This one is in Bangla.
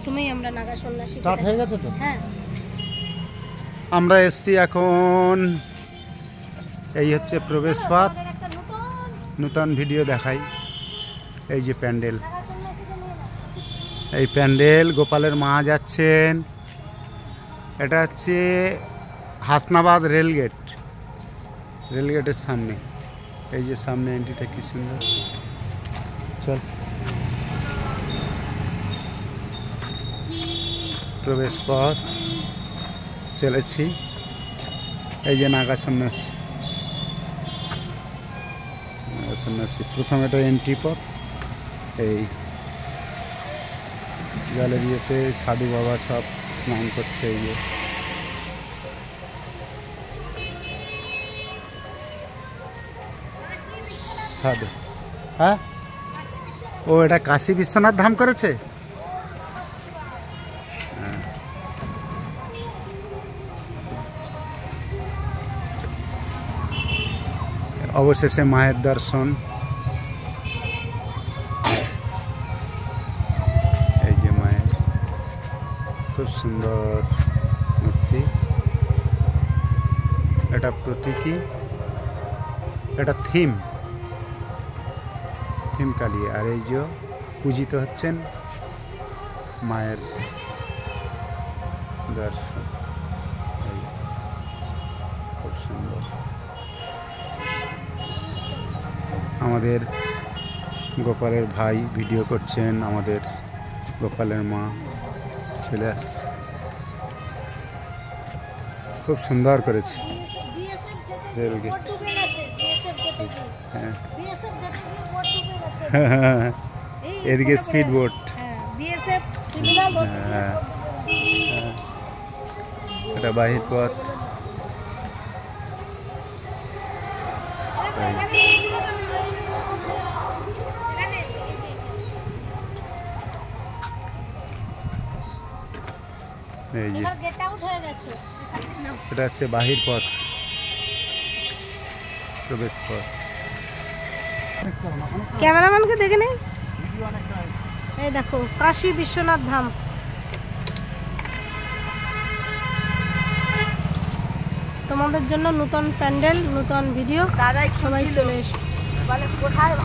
তুমিই আমরা নাগা সন্ন্যাসী স্টার্ট হয়ে গেছে তো। হ্যাঁ, আমরা এসছি এখন, এই হচ্ছে প্রবেশ পথ। আমাদের একটা নতুন ভিডিও দেখাই। এই যে প্যান্ডেল, নাগা সন্ন্যাসীকে নিয়ে নাও। এই প্যান্ডেল গোপালের মা যাচ্ছেন। এটা হচ্ছে হাসনাবাদ রেলগেট, রেলগেটের সামনে। এই যে সামনে এন্ট্রিটা কি সুন্দর। চল, প্রবেশ পথ চলেছি। এই যে নাগা সন্ন্যাসী, নাগা সন্ন্যাসী প্রথম, এটা এন্ট্রি পথ। এই গ্যালারিতে সাধু বাবা সব স্নান করছে। এই যে সাধু, হ্যাঁ, ও এটা কাশী বিশ্বনাথ ধাম করেছে। অবশেষে মায়ের দর্শন। এই যে মায়ের খুব সুন্দর মূর্তি। এটা প্রতীকী, এটা থিম কালী। আর এই যে পূজিত হচ্ছেন মায়ের দর্শন। খুব সুন্দর। আমাদের গোপালের ভাই ভিডিও করছেন, আমাদের গোপালের মা চলে আসছে। খুব সুন্দর করেছে রেলগেট। হ্যাঁ, এদিকে স্পিড বোট। এটা বাহির পথ। এই যে এটা হচ্ছে বাহির পথ, প্রবেশ পথ। ক্যামেরাম্যানকে দেখে নেই। এই দেখো কাশী বিশ্বনাথ ধাম। তোমাদের জন্য নতুন প্যান্ডেল, নতুন ভিডিও। সবাই চলে এসো।